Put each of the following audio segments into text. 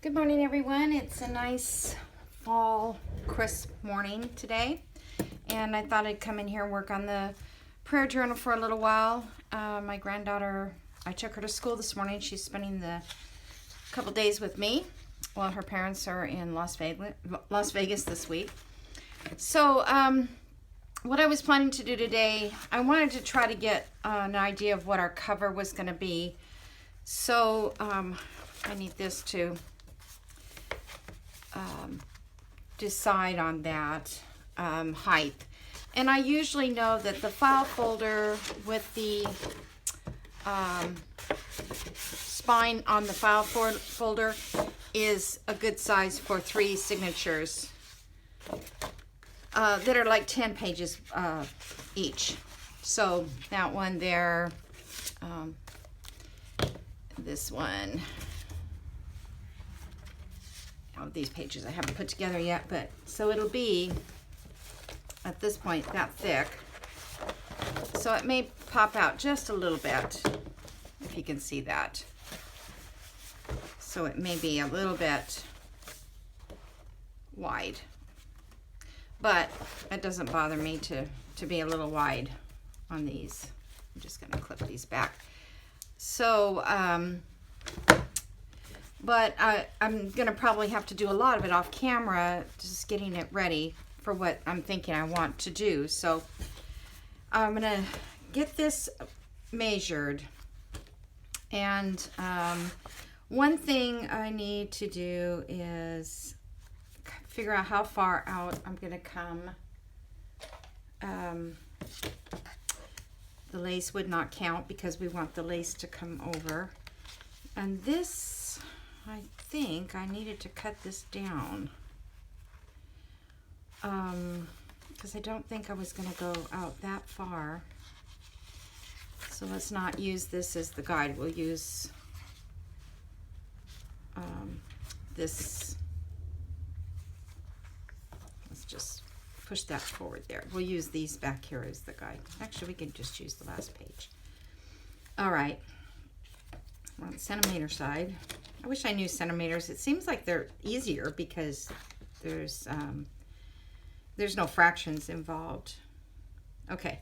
Good morning, everyone. It's a nice fall, crisp morning today, and I thought I'd come in here and work on the prayer journal for a little while. My granddaughter, I took her to school this morning. She's spending the couple days with me while her parents are in Las Vegas this week. So, what I was planning to do today, I wanted to try to get an idea of what our cover was going to be. So, I need this to decide on that height. And I usually know that the file folder with the spine on the file folder is a good size for 3 signatures that are like 10 pages each. So that one there, this one. These pages I haven't put together yet, but so it'll be at this point that thick, so it may pop out just a little bit, if you can see that. So it may be a little bit wide, but it doesn't bother me to be a little wide on these. I'm just going to clip these back. So but I'm going to probably have to do a lot of it off camera, just getting it ready for what I'm thinking I want to do. So I'm going to get this measured. And one thing I need to do is figure out how far out I'm going to come. The lace would not count because we want the lace to come over. And this, I think I needed to cut this down because I don't think I was going to go out that far. So let's not use this as the guide. We'll use this. Let's just push that forward there. We'll use these back here as the guide. Actually, we can just use the last page. All right. We're on the centimeter side. I wish I knew centimeters. It seems like they're easier because there's no fractions involved. Okay,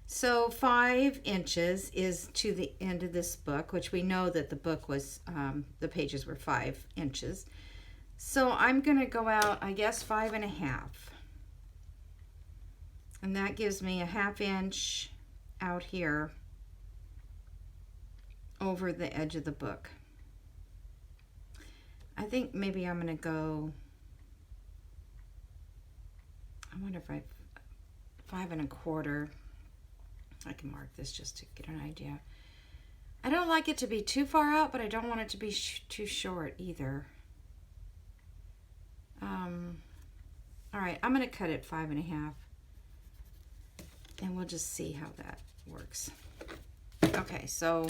so 5 inches is to the end of this book, which we know that the book was, the pages were 5 inches. So I'm going to go out, I guess, 5.5. And that gives me a 1/2 inch out here over the edge of the book. I think maybe I'm going to go, I wonder if 5 1/4. I can mark this just to get an idea. I don't like it to be too far out, but I don't want it to be too short either. All right, I'm going to cut it 5.5, and we'll just see how that works. Okay, so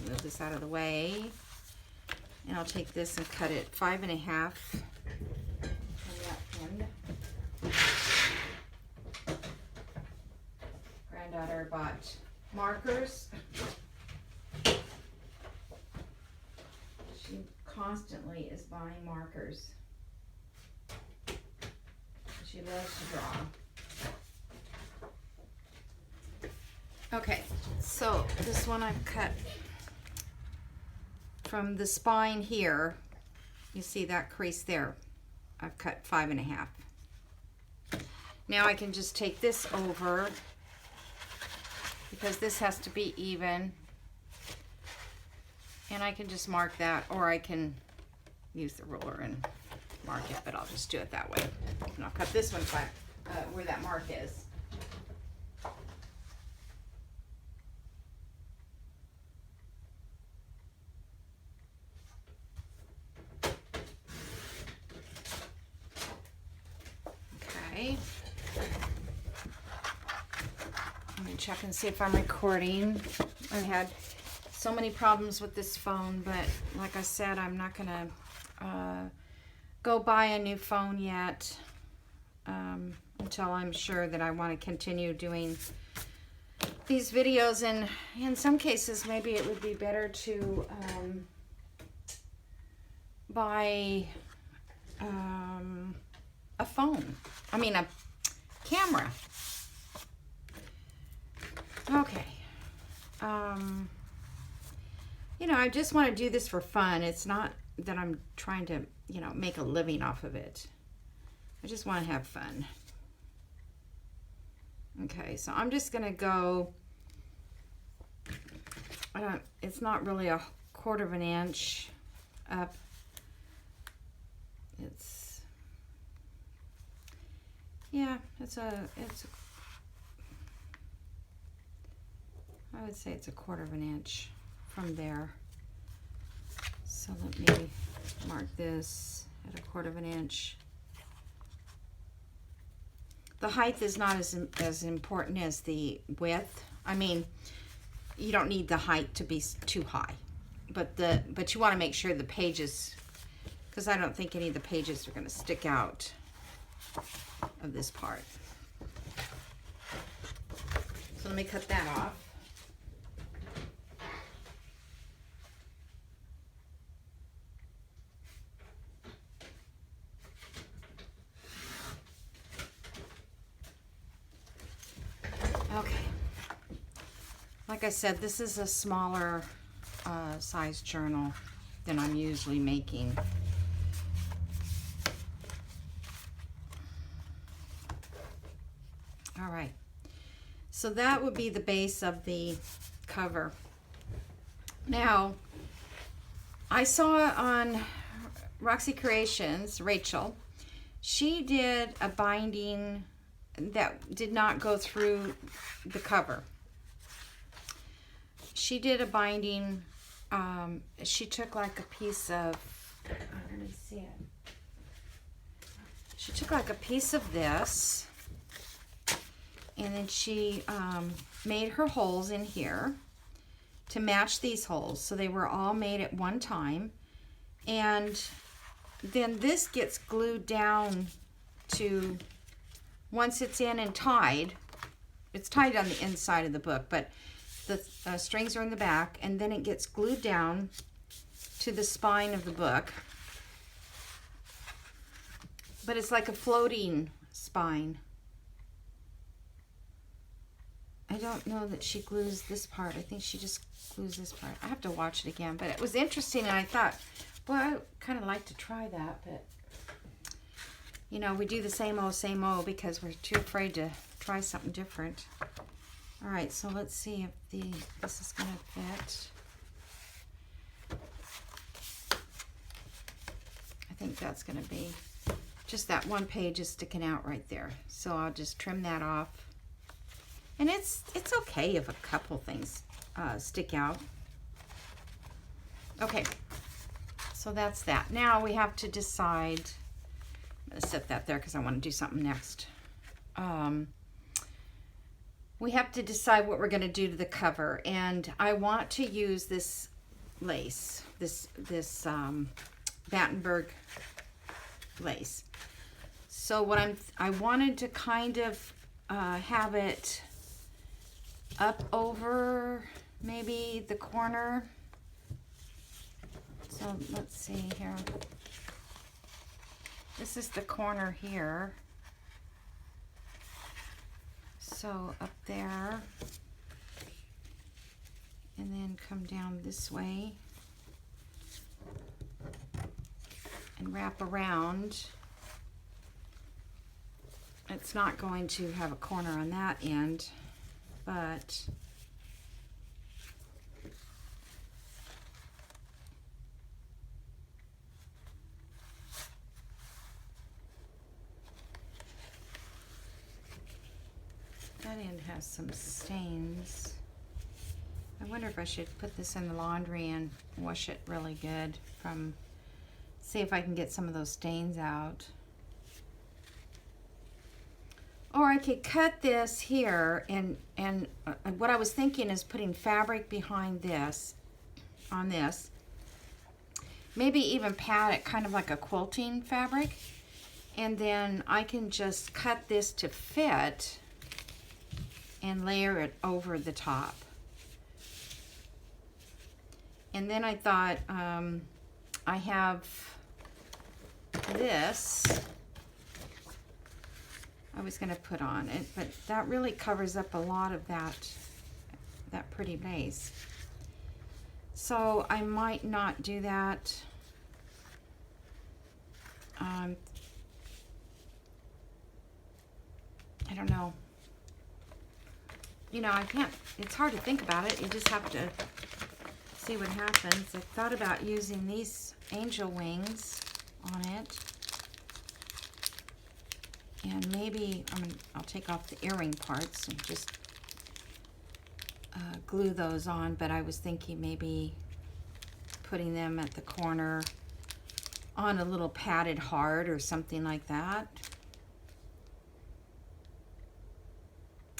move this out of the way. And I'll take this and cut it 5.5 on that end. Granddaughter bought markers. She constantly is buying markers. She loves to draw. Okay, so this one I've cut from the spine here. You see that crease there? I've cut 5.5. Now I can just take this over because this has to be even, and I can just mark that, or I can use the ruler and mark it, but I'll just do it that way. And I'll cut this one where that mark is. Let me check and see if I'm recording. I've had so many problems with this phone, but like I said, I'm not gonna go buy a new phone yet until I'm sure that I want to continue doing these videos, and in some cases maybe it would be better to by a phone. I mean, a camera. Okay. You know, I just want to do this for fun. It's not that I'm trying to, you know, make a living off of it. I just want to have fun. Okay, so I'm just going to go, it's not really a 1/4 of an inch up. It's, yeah, I would say it's a 1/4 of an inch from there. So let me mark this at a 1/4 of an inch. The height is not as important as the width. I mean, you don't need the height to be too high, but you want to make sure the pages, because I don't think any of the pages are going to stick out of this part. So let me cut that off. Okay. Like I said, this is a smaller size journal than I'm usually making. All right. So that would be the base of the cover. Now, I saw on Roxy Creations, Rachel, she did a binding that did not go through the cover. She did a binding, she took like a piece of, let me see it. She took like a piece of this, and then she made her holes in here to match these holes. So they were all made at one time. And then this gets glued down to, once it's in and tied, it's tied on the inside of the book, but the strings are in the back, and then it gets glued down to the spine of the book. But it's like a floating spine. I don't know that she glues this part. I think she just glues this part. I have to watch it again, but it was interesting, and I thought, boy, I kind of like to try that, but you know, we do the same old because we're too afraid to try something different. All right, so let's see if this is going to fit. I think that's going to be, just that one page is sticking out right there. So I'll just trim that off. And it's okay if a couple things stick out. Okay, so that's that. Now we have to decide, I'm going to set that there because I want to do something next. We have to decide what we're going to do to the cover, and I want to use this lace, this Battenberg lace. So what I wanted to kind of have it up over maybe the corner. So let's see here. This is the corner here. So up there, and then come down this way and wrap around. It's not going to have a corner on that end, but that end has some stains. I wonder if I should put this in the laundry and wash it really good see if I can get some of those stains out. Or I could cut this here, and what I was thinking is putting fabric behind this, on this. Maybe even pad it kind of like a quilting fabric. And then I can just cut this to fit and layer it over the top. And then I thought I have this I was going to put on it, but that really covers up a lot of that pretty lace. So I might not do that. I don't know. You know, I can't, it's hard to think about it. You just have to see what happens. I thought about using these angel wings on it. And maybe, I'll take off the earring parts and just glue those on, but I was thinking maybe putting them at the corner on a little padded heart or something like that.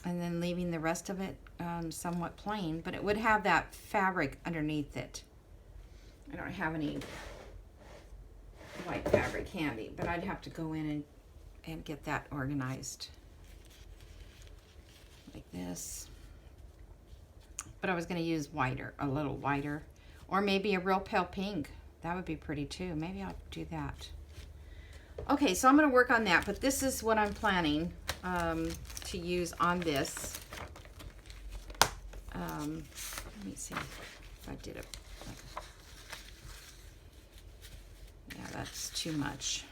And then leaving the rest of it somewhat plain, but it would have that fabric underneath it. I don't have any white fabric handy, but I'd have to go in and get that organized like this. But I was going to use whiter, a little whiter, or maybe a real pale pink. That would be pretty too. Maybe I'll do that. Okay, so I'm going to work on that, but this is what I'm planning to use on this. Let me see if I did it. Yeah, that's too much.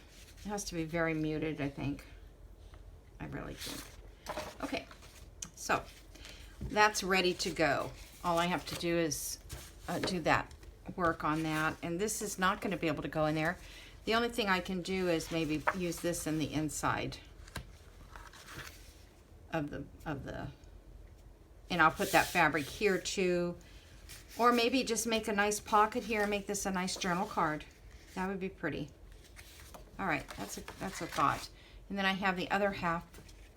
It has to be very muted, I think. I really think. Okay, so that's ready to go. All I have to do is do that work on that, and this is not going to be able to go in there. The only thing I can do is maybe use this in the inside of the and I'll put that fabric here too, or maybe just make a nice pocket here and make this a nice journal card. That would be pretty. All right, that's a thought. And then I have the other half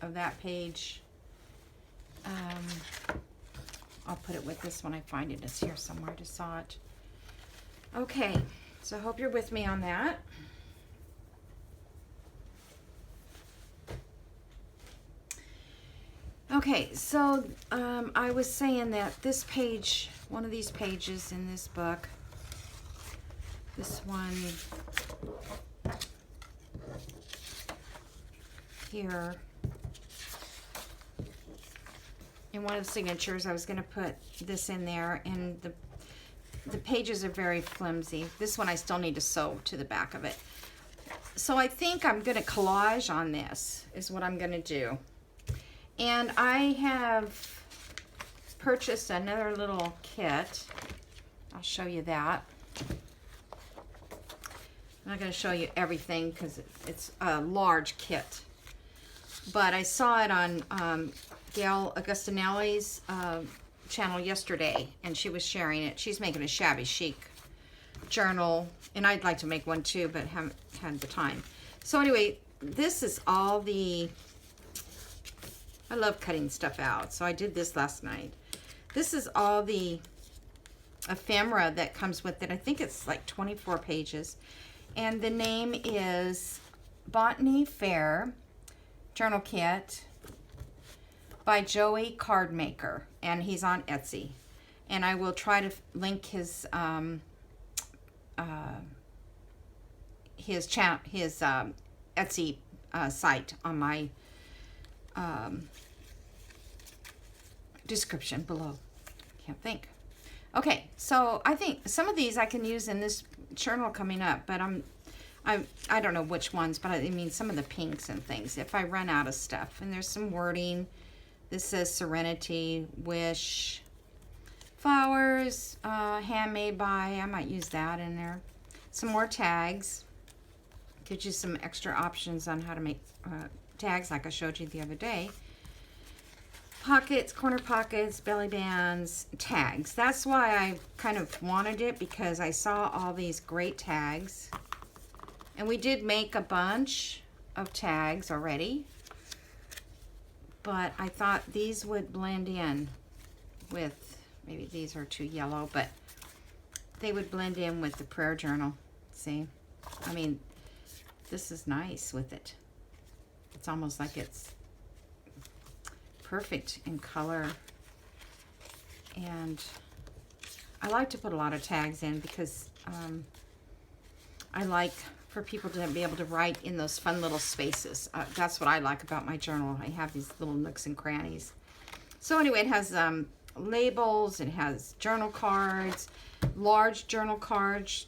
of that page. I'll put it with this when I find it. It's here somewhere. I just saw it. Okay, so I hope you're with me on that. Okay, so I was saying that this page, one of these pages in this book, this one here, in one of the signatures, I was going to put this in there, and the pages are very flimsy. This one I still need to sew to the back of it. So I think I'm going to collage on this, is what I'm going to do. And I have purchased another little kit. I'll show you that. I'm not going to show you everything because it's a large kit. But I saw it on Gail Augustinelli's channel yesterday, and she was sharing it. She's making a shabby chic journal, and I'd like to make one too, but haven't had the time. So anyway, this is all the... I love cutting stuff out, so I did this last night. This is all the ephemera that comes with it. I think it's like 24 pages. And the name is Botany Fair Journal Kit by Joey Cardmaker, and he's on Etsy. And I will try to link his Etsy site on my description below. Can't think. Okay, so I think some of these I can use in this journal coming up, but I don't know which ones, but I mean some of the pinks and things if I run out of stuff. And there's some wording. This says Serenity, Wish, Flowers, Handmade by. I might use that in there. Some more tags. Gives you some extra options on how to make tags like I showed you the other day. Pockets, corner pockets, belly bands, tags. That's why I kind of wanted it, because I saw all these great tags. And we did make a bunch of tags already. But I thought these would blend in with, maybe these are too yellow, but they would blend in with the prayer journal. See? I mean, this is nice with it. It's almost like it's perfect in color. And I like to put a lot of tags in because I like for people to be able to write in those fun little spaces. That's what I like about my journal. I have these little nooks and crannies. So anyway, it has labels, it has journal cards, large journal cards,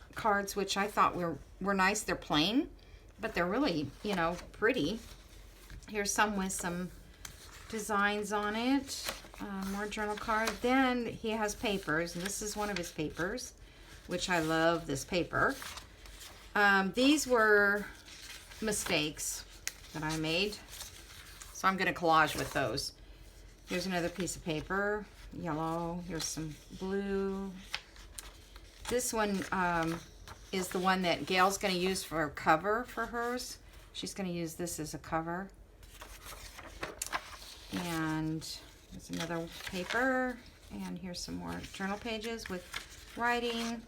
which I thought were nice. They're plain, but they're really, you know, pretty. Here's some with some designs on it. More journal cards. Then he has papers, and this is one of his papers, which I love this paper. These were mistakes that I made, so I'm going to collage with those. Here's another piece of paper, yellow. Here's some blue. This one is the one that Gail's going to use for a cover for hers. She's going to use this as a cover. And there's another paper, and here's some more journal pages with writing.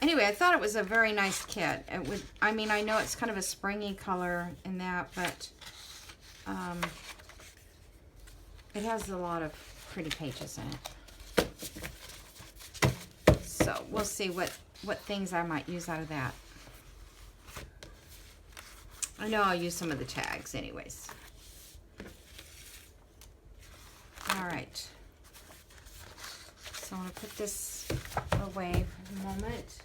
Anyway, I thought it was a very nice kit. I mean, I know it's kind of a springy color in that, but it has a lot of pretty pages in it. So we'll see what things I might use out of that. I know I'll use some of the tags anyways. All right. So I'm going to put this away for the moment.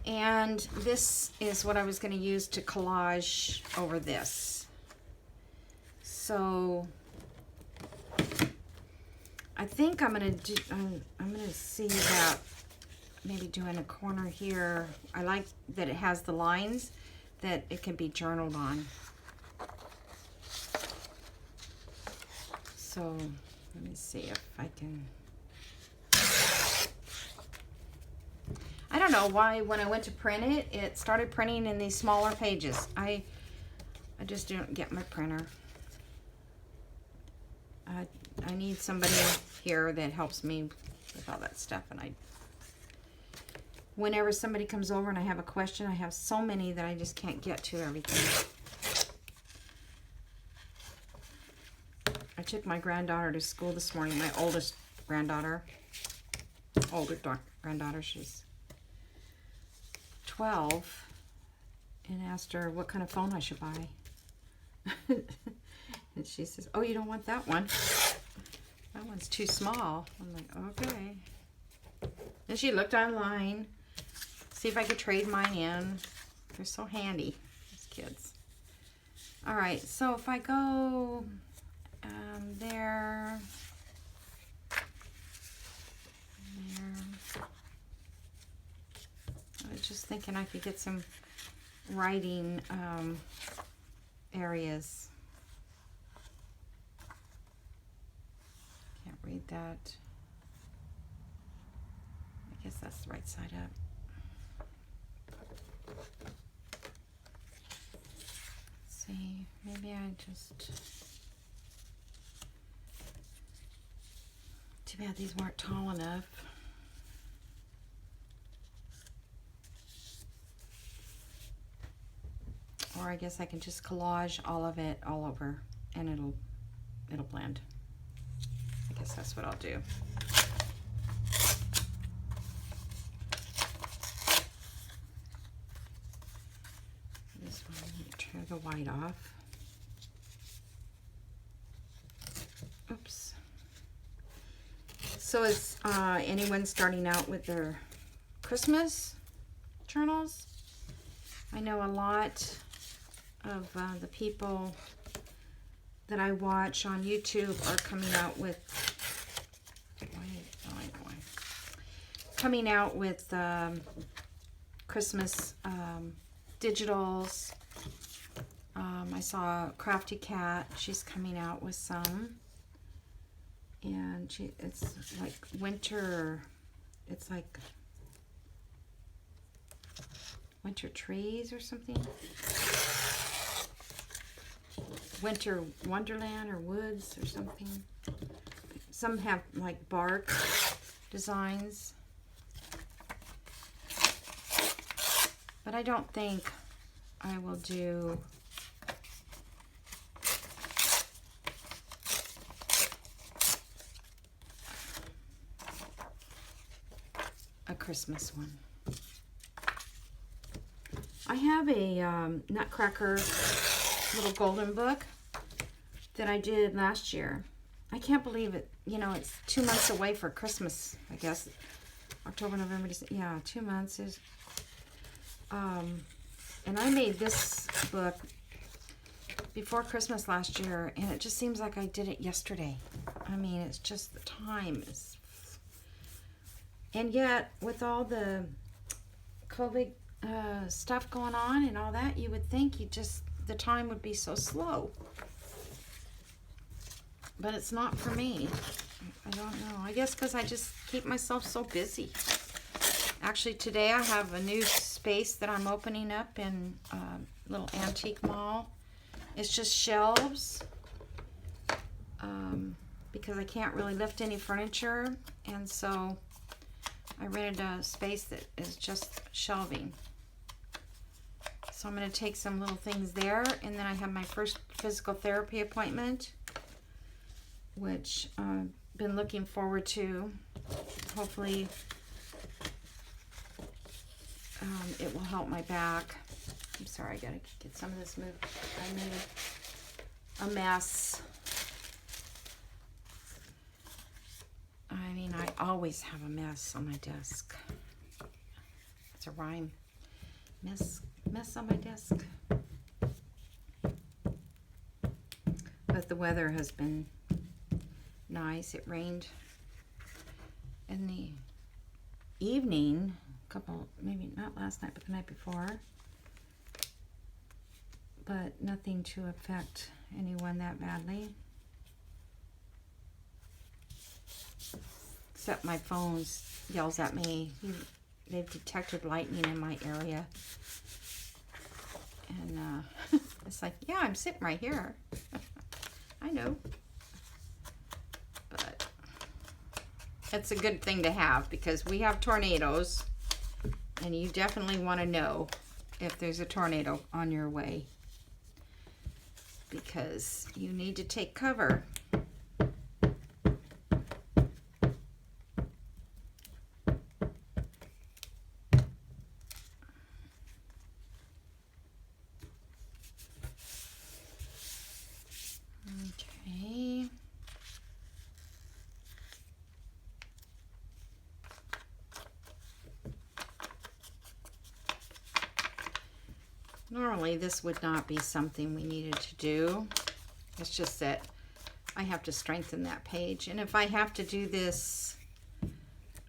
And this is what I was going to use to collage over this. So I think I'm going to do, I'm going to see about maybe doing a corner here. I like that it has the lines that it can be journaled on. So let me see if I can. I don't know why when I went to print it, it started printing in these smaller pages. I just don't get my printer. I need somebody here that helps me with all that stuff. And whenever somebody comes over and I have a question, I have so many that I just can't get to everything. I took my granddaughter to school this morning, my oldest granddaughter. She's 12, and asked her what kind of phone I should buy. And she says, "Oh, you don't want that one? That one's too small." I'm like, okay. And she looked online, see if I could trade mine in. They're so handy, these kids. All right, so if I go there, I was just thinking I could get some writing areas. Can't read that. I guess that's the right side up. Let's see, maybe I just... Too bad these weren't tall enough. Or I guess I can just collage all of it all over and it'll blend. I guess that's what I'll do. This one, let me tear the white off. Oops. So is anyone starting out with their Christmas journals? I know a lot of the people that I watch on YouTube are coming out with Christmas digitals. I saw Crafty Cat. She's coming out with some. And it's like winter, it's like winter trees or something. Winter Wonderland or Woods or something. Some have like bark designs. But I don't think I will do Christmas one. I have a Nutcracker little golden book that I did last year. I can't believe it. You know, it's 2 months away for Christmas, I guess. October, November, December. Yeah, 2 months is. And I made this book before Christmas last year, and it just seems like I did it yesterday. I mean, it's just the time is. And yet, with all the COVID stuff going on and all that, you would think the time would be so slow. But it's not for me. I don't know. I guess because I just keep myself so busy. Actually, today I have a new space that I'm opening up in a little antique mall. It's just shelves because I can't really lift any furniture. And so I rented a space that is just shelving. So I'm going to take some little things there. And then I have my first physical therapy appointment, which I've been looking forward to. Hopefully it will help my back. I'm sorry, I gotta get some of this moved. I made a mess. I mean, I always have a mess on my desk. It's a rhyme. Mess on my desk. But the weather has been nice. It rained in the evening, maybe not last night, but the night before. But nothing to affect anyone that badly. Except my phone yells at me. They've detected lightning in my area. And it's like, yeah, I'm sitting right here. I know. But it's a good thing to have because we have tornadoes. And you definitely want to know if there's a tornado on your way. Because you need to take cover. Okay. Normally this would not be something we needed to do. It's just that I have to strengthen that page. And if I have to do this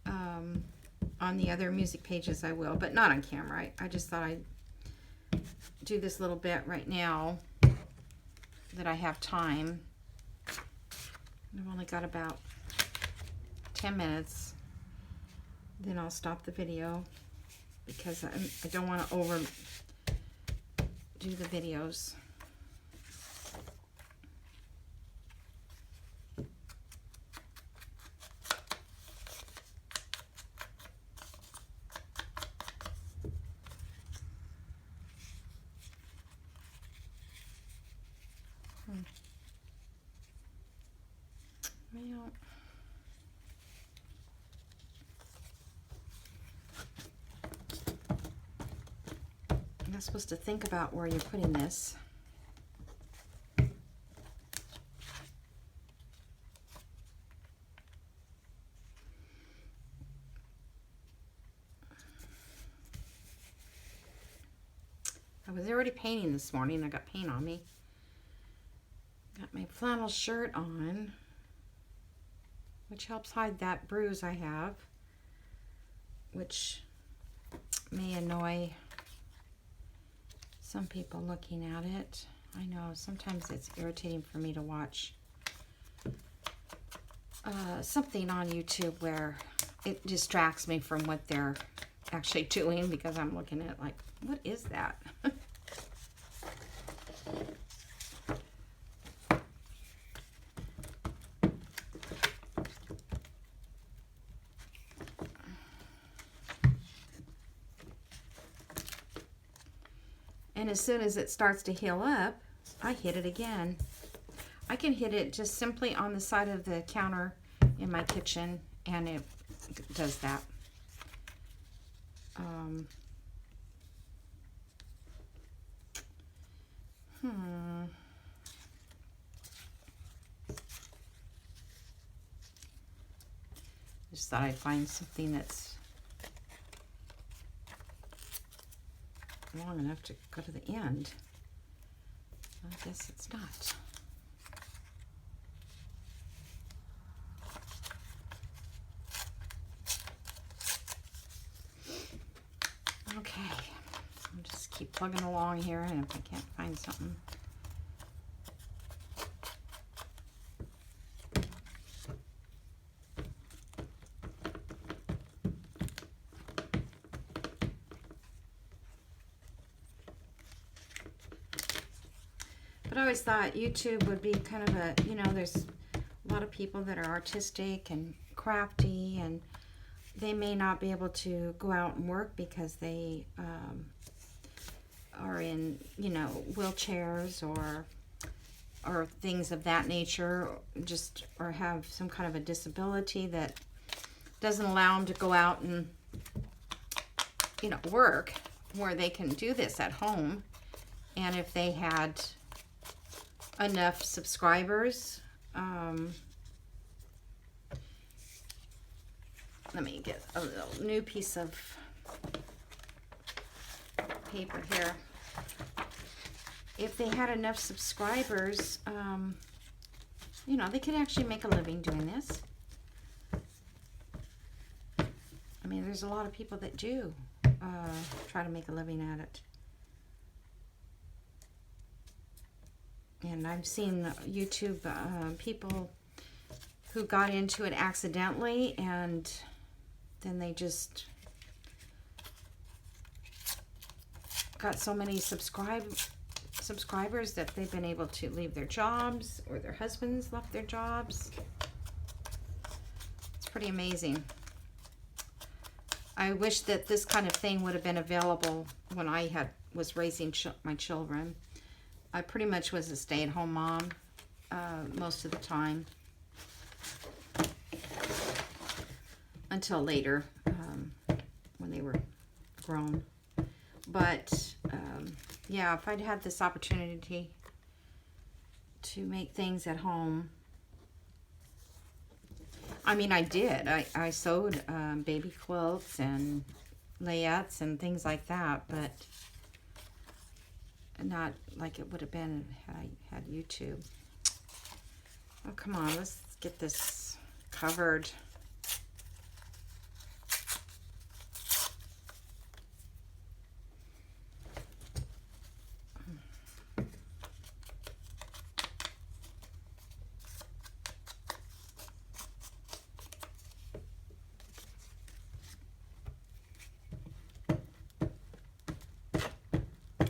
on the other music pages, I will, but not on camera. I just thought I'd do this little bit right now that I have time. I've only got about 10 minutes. Then I'll stop the video because I don't want to overdo the videos. Well, I'm not supposed to think about where you're putting this. I was already painting this morning. I got paint on me. Got my flannel shirt on, which helps hide that bruise I have, which may annoy some people looking at it. I know sometimes it's irritating for me to watch something on YouTube where it distracts me from what they're actually doing because I'm looking at it like, what is that? And as soon as it starts to heal up, I hit it again. I can hit it just simply on the side of the counter in my kitchen, and it does that. Um, Just thought I'd find something that's long enough to go to the end. I guess it's not. Okay, I'll just keep plugging along here, and if I can't find something. But I always thought YouTube would be kind of a, you know, there's a lot of people that are artistic and crafty, and they may not be able to go out and work because they are in, you know, wheelchairs or things of that nature, just or have some kind of a disability that doesn't allow them to go out and, you know, work, where they can do this at home. And if they had enough subscribers, let me get a little new piece of paper here. If they had enough subscribers, you know, they could actually make a living doing this. I mean, there's a lot of people that do try to make a living at it. And I've seen YouTube people who got into it accidentally, and then they just got so many subscribers that they've been able to leave their jobs, or their husbands left their jobs. It's pretty amazing. I wish that this kind of thing would have been available when I was raising my children. I pretty much was a stay-at-home mom most of the time, until later when they were grown. But yeah, if I'd had this opportunity to make things at home, I mean, I did. I sewed baby quilts and layettes and things like that, but not like it would have been had I had YouTube. Oh, come on, let's get this covered.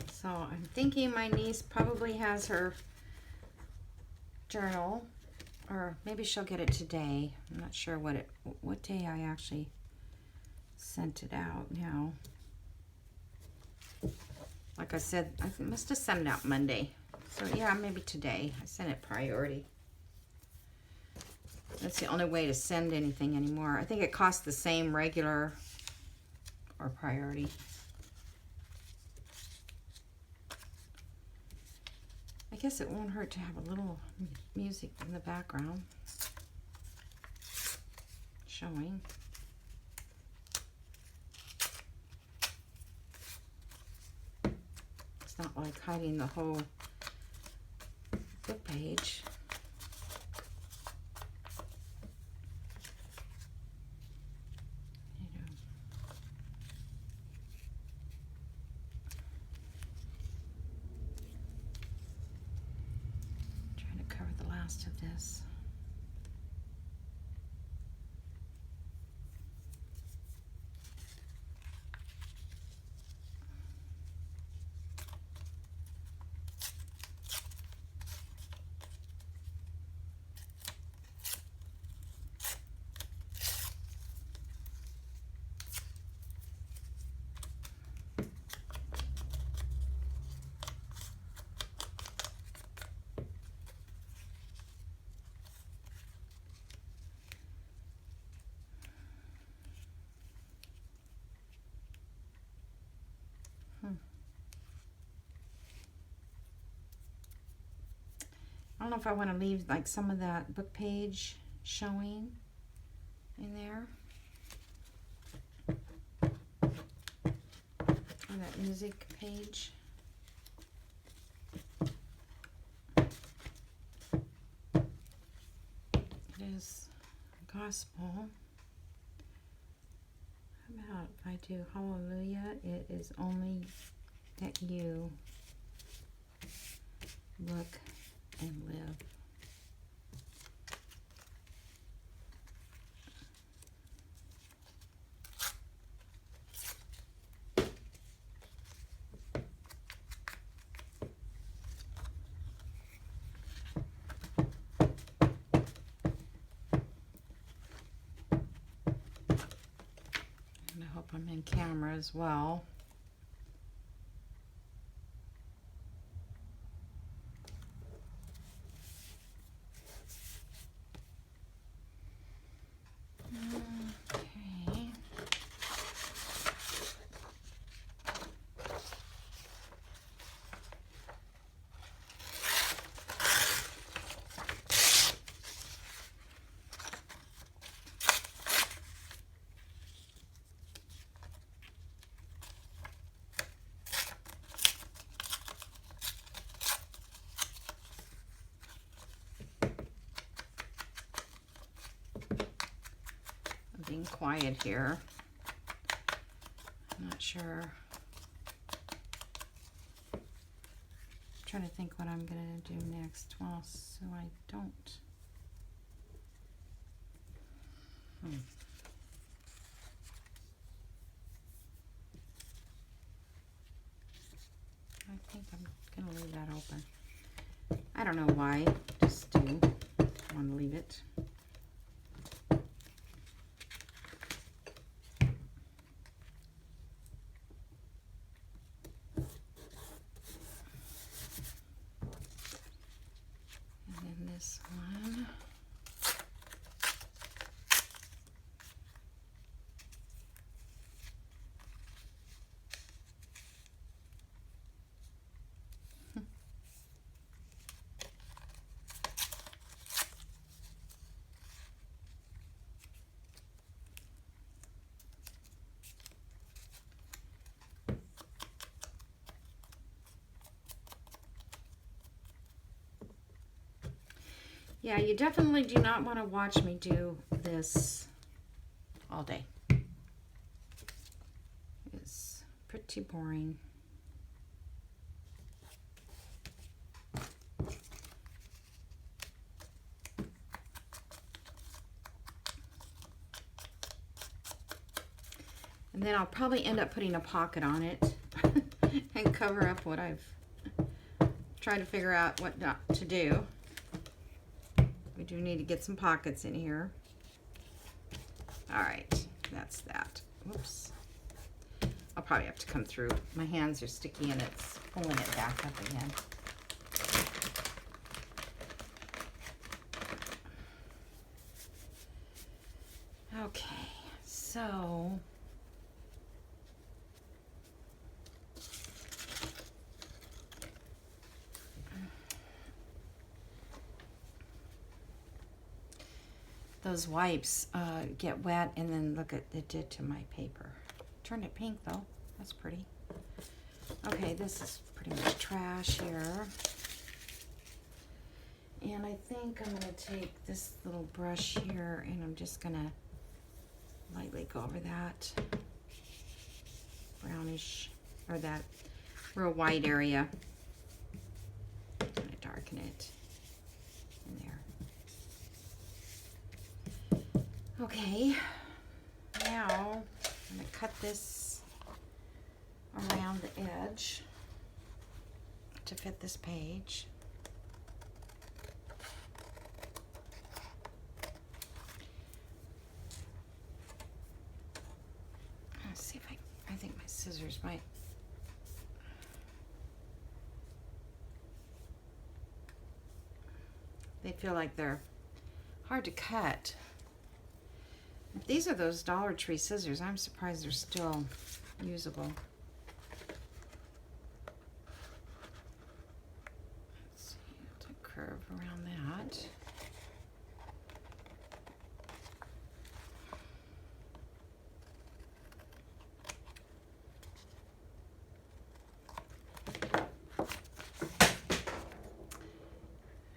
So I'm thinking my niece probably has her journal, or maybe she'll get it today. I'm not sure what day I actually sent it out now. Like I said, I must have sent it out Monday. So yeah, maybe today. I sent it priority. That's the only way to send anything anymore. I think it costs the same, regular or priority. I guess it won't hurt to have a little music in the background showing. It's not like hiding the whole book page. Of this. I don't know if I want to leave like some of that book page showing in there. Or that music page. It is gospel. How about if I do hallelujah? It is only that you look and live. And I hope I'm in camera as well. Okay. Being quiet here. I'm not sure. I'm trying to think what I'm gonna do next. Well, so I don't. I think I'm gonna leave that open. I don't know why. Just do. I want to leave it. This one. Yeah, you definitely do not want to watch me do this all day. It's pretty boring. And then I'll probably end up putting a pocket on it and cover up what I've tried to figure out what not to do. We do need to get some pockets in here. All right, that's that. Whoops. I'll probably have to come through. My hands are sticky and it's pulling it back up again. Okay, so those wipes get wet, and then look at it did to my paper. Turned it pink though. That's pretty. Okay, this is pretty much trash here. And I think I'm gonna take this little brush here and I'm just gonna lightly go over that brownish, or that real white area. I'm gonna darken it in there. Okay, now I'm gonna cut this around the edge to fit this page. Let's see if I think my scissors might. They feel like they're hard to cut. If these are those Dollar Tree scissors, I'm surprised they're still usable. curve around that.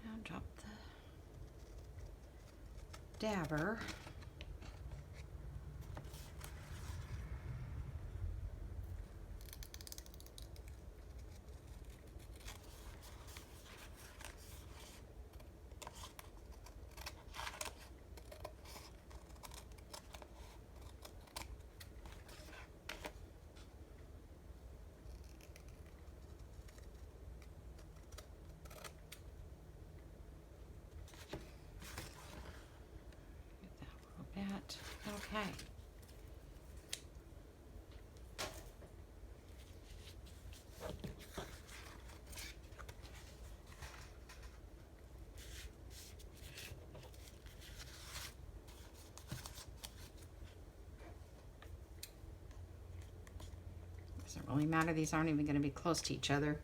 Now drop the dabber. Okay. Doesn't really matter. These aren't even going to be close to each other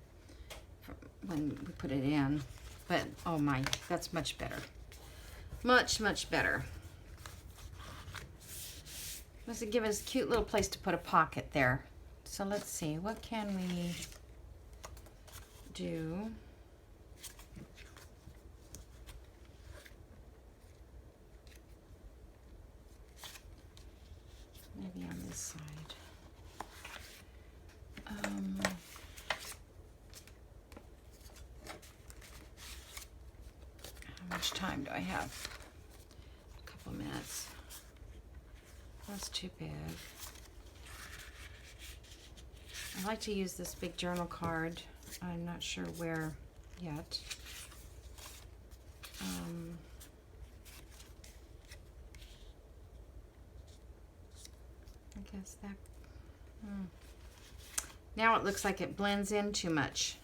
when we put it in. But oh my, that's much better. Much, much better. This will give us a cute little place to put a pocket there. So let's see, what can we do? Maybe on this side. How much time do I have? A couple minutes. That's too big. I like to use this big journal card. I'm not sure where yet. I guess that... Now it looks like it blends in too much.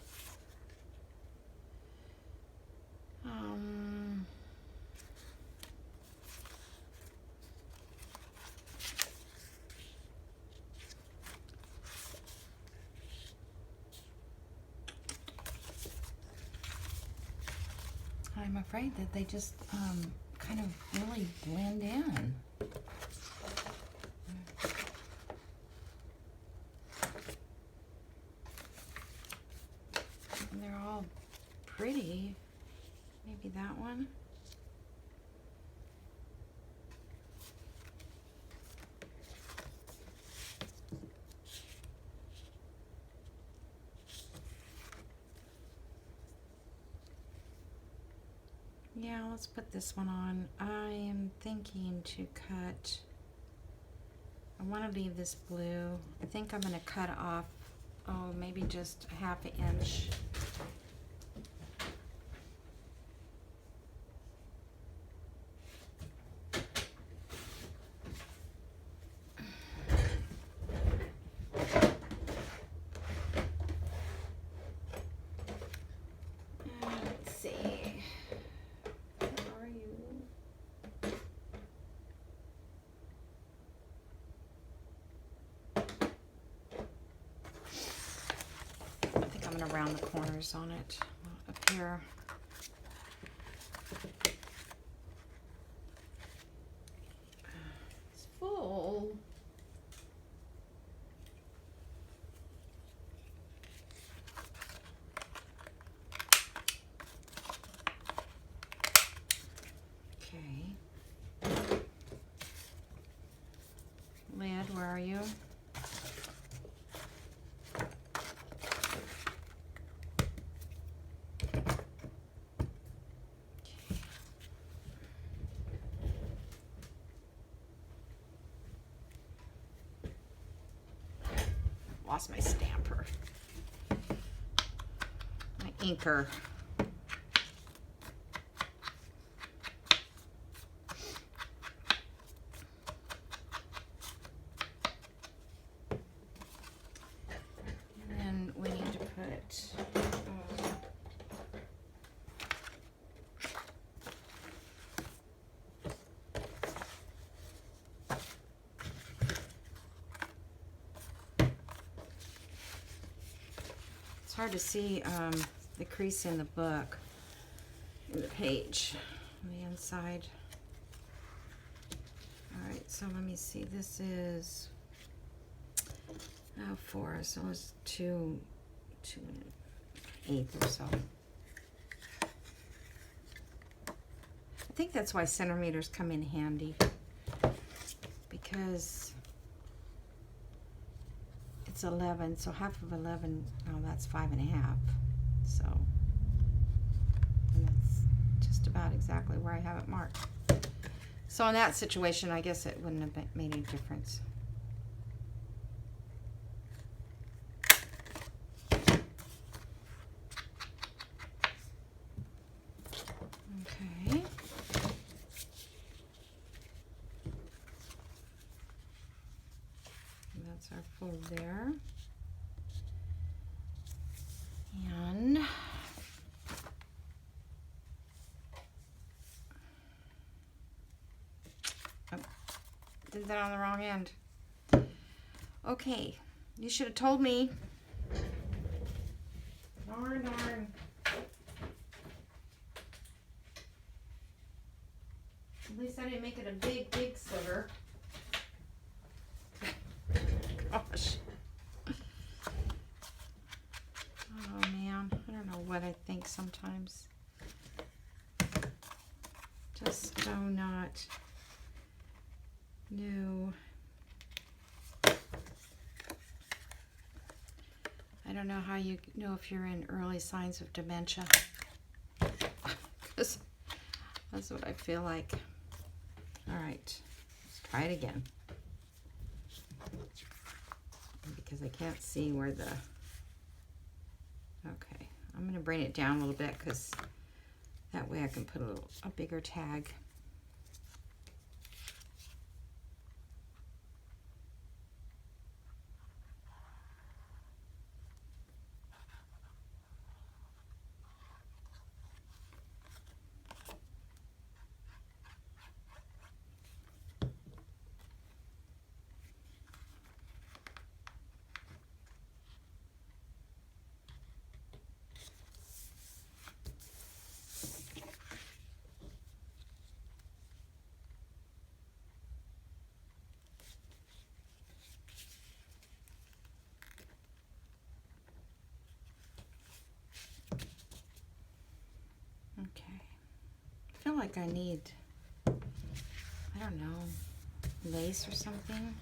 I'm afraid that they just kind of really blend in. And they're all pretty. Maybe that one. Yeah, let's put this one on. I am thinking to cut, I want to leave this blue. I think I'm going to cut off, oh, maybe just a ½ inch. Let's see. Around the corners on it up here. It's full. Okay. Lid, where are you? Lost my stamper, my inker. And then we need to put hard to see the crease in the book. the page on the inside. All right, so let me see. This is 4, so it's 2 1/8 or so. I think that's why centimeters come in handy, because it's 11, so half of 11, oh, that's 5.5. So, and that's just about exactly where I have it marked. So in that situation, I guess it wouldn't have made any difference. Okay. And that's our fold there. And did that on the wrong end. Okay, you should have told me. Darn. At least I didn't make it a big sliver. Gosh. Oh man, I don't know what I think sometimes. Just do not know. I don't know how you know if you're in early signs of dementia. Because that's what I feel like. All right, let's try it again. Because I can't see where the... Okay, I'm going to bring it down a little bit because that way I can put a bigger tag. Okay, I feel like I need, I don't know, lace or something.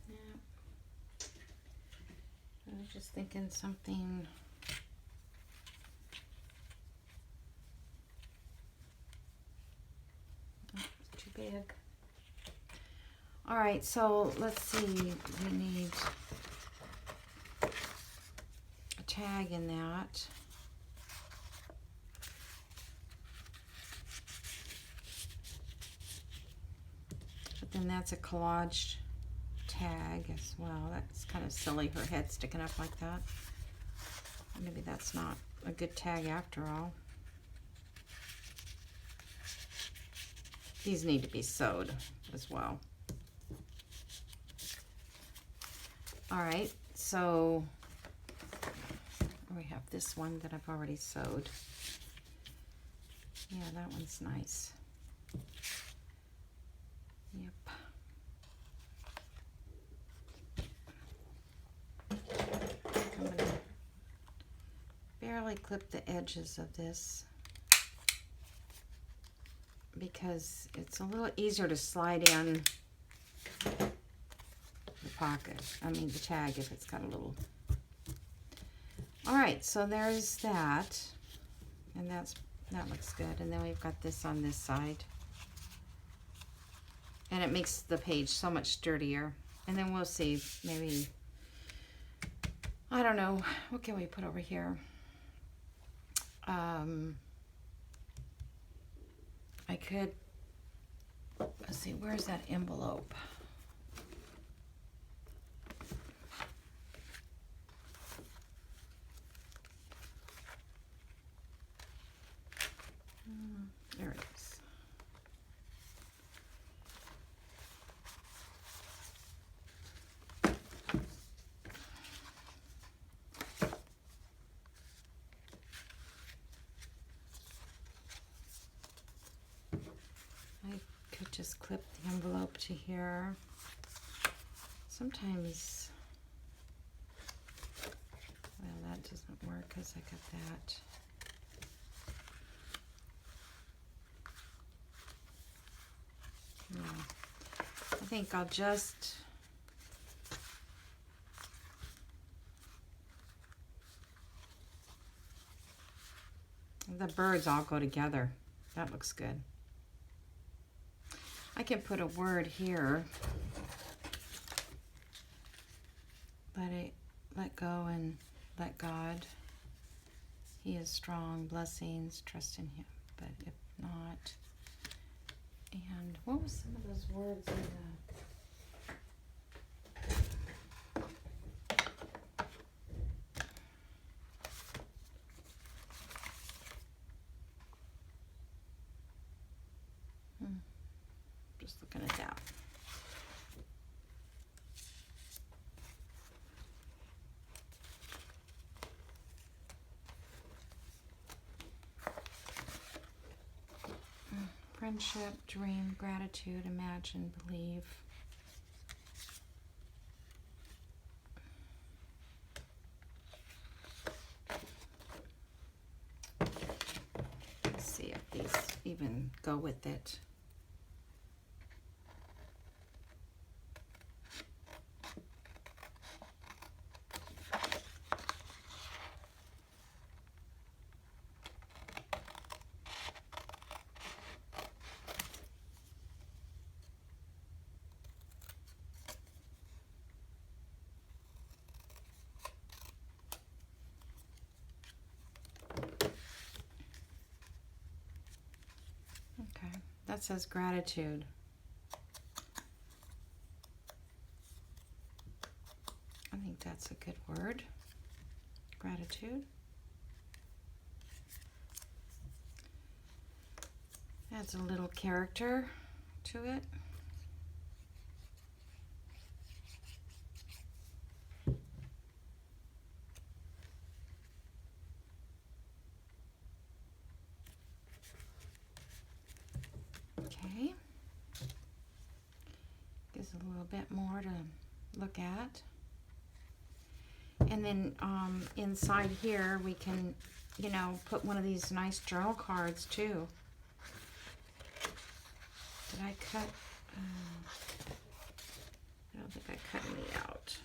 Yeah. I was just thinking something. Oh, it's too big. All right, so let's see. We need a tag in that. But then that's a collage tag as well. That's kind of silly, her head sticking up like that. Maybe that's not a good tag after all. These need to be sewed as well. All right, so we have this one that I've already sewed. Yeah, that one's nice. Yep. I'm gonna barely clip the edges of this because it's a little easier to slide in the pocket. I mean the tag if it's got a little. All right, so there's that, and that looks good. And then we've got this on this side, and it makes the page so much sturdier. And then we'll see, maybe, I don't know, what can we put over here? I could, let's see, where's that envelope? There it is. just clip the envelope to here. Sometimes, well, that doesn't work because I got that. No, I think I'll just the birds all go together. That looks good. I can put a word here. Let go and let God. He is strong. Blessings. Trust in Him. But if not, and what was some of those words in the just looking at that. Friendship, dream, gratitude, imagine, believe. Let's see if these even go with it. That says gratitude. I think that's a good word. Gratitude. Adds a little character to it. Okay, gives a little bit more to look at. And then inside here we can, you know, put one of these nice journal cards too. Did I cut? I don't think I cut any out.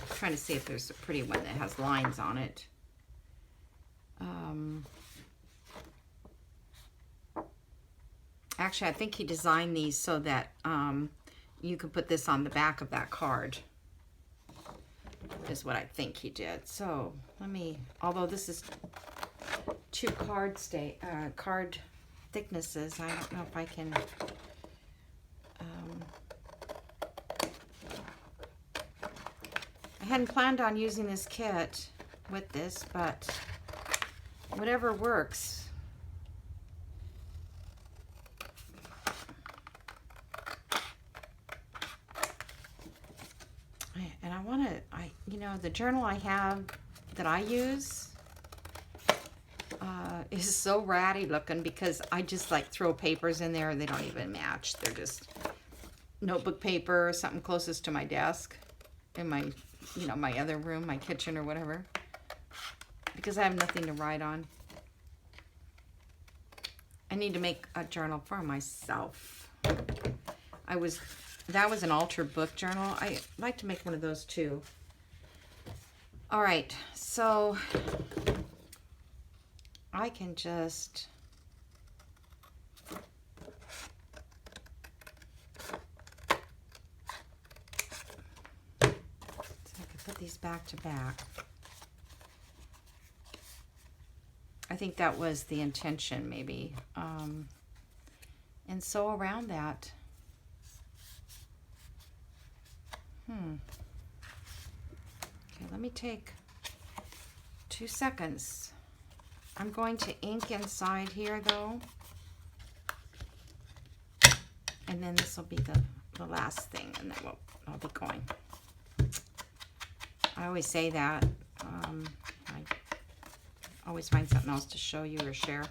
I'm trying to see if there's a pretty one that has lines on it. Actually, I think he designed these so that you could put this on the back of that card, is what I think he did. So let me, although this is two card thicknesses, I don't know if I can, I hadn't planned on using this kit with this, but whatever works. And I want to, you know, the journal I have that I use is so ratty looking because I just like throw papers in there and they don't even match. They're just notebook paper, something closest to my desk in my, you know, my other room, my kitchen or whatever, because I have nothing to write on. I need to make a journal for myself. That was an altered book journal. I like to make one of those too. All right, so I can just put these back to back. I think that was the intention, maybe. And so around that, okay, let me take 2 seconds. I'm going to ink inside here though. And then this will be the last thing, and then I'll be going. I always say that. I always find something else to show you or share.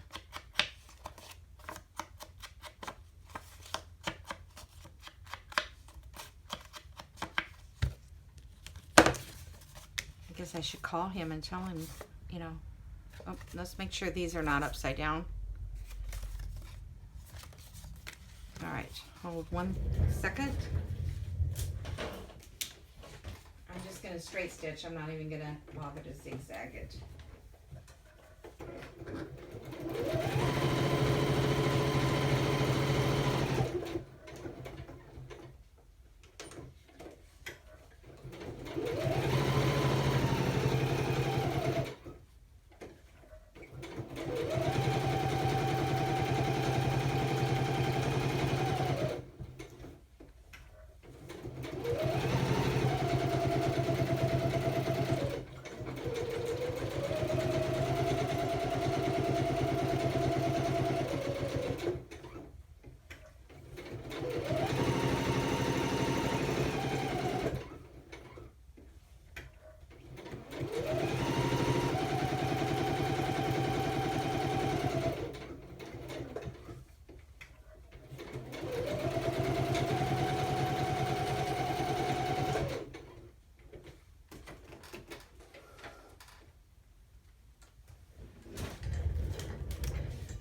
guess I should call him and tell him, you know. Oh, let's make sure these are not upside down. All right, hold 1 second. I'm just gonna straight stitch. I'm not even gonna bother to zigzag it.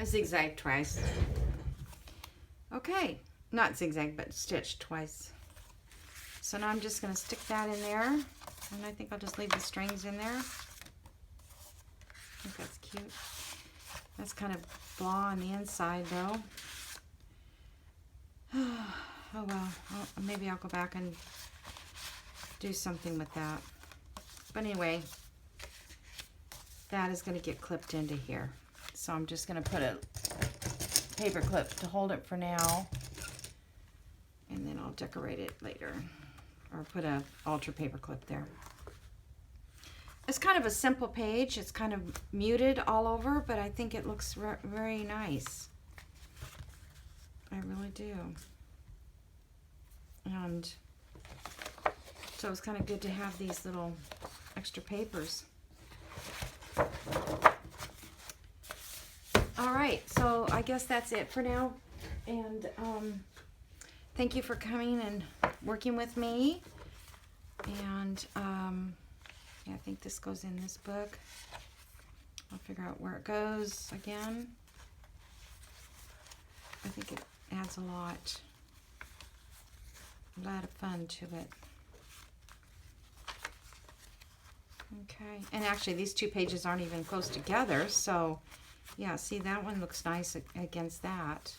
Zigzag twice. Okay, not zigzag, but stitch twice. So now I'm just going to stick that in there, and I think I'll just leave the strings in there. I think that's cute. That's kind of blah on the inside though. Oh well, maybe I'll go back and do something with that. But anyway, that is going to get clipped into here. So I'm just going to put a paper clip to hold it for now, and then I'll decorate it later, or put a altar paper clip there. It's kind of a simple page. It's kind of muted all over, but I think it looks very nice. I really do. And so it's kind of good to have these little extra papers. All right, so I guess that's it for now. And thank you for coming and working with me. And yeah, I think this goes in this book. I'll figure out where it goes again. I think it adds a lot of fun to it. Okay, and actually these two pages aren't even close together, so yeah, see, that one looks nice against that.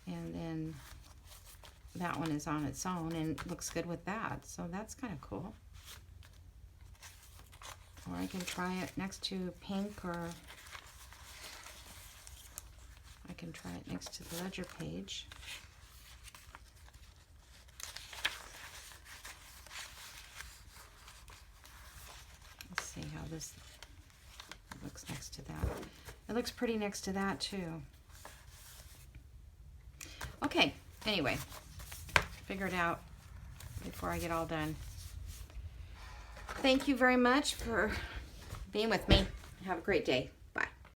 And then that one is on its own and looks good with that. So that's kind of cool. Or I can try it next to pink, or I can try it next to the ledger page. Let's see how this looks next to that. It looks pretty next to that too. Okay, anyway, figure it out before I get all done. Thank you very much for being with me. Have a great day.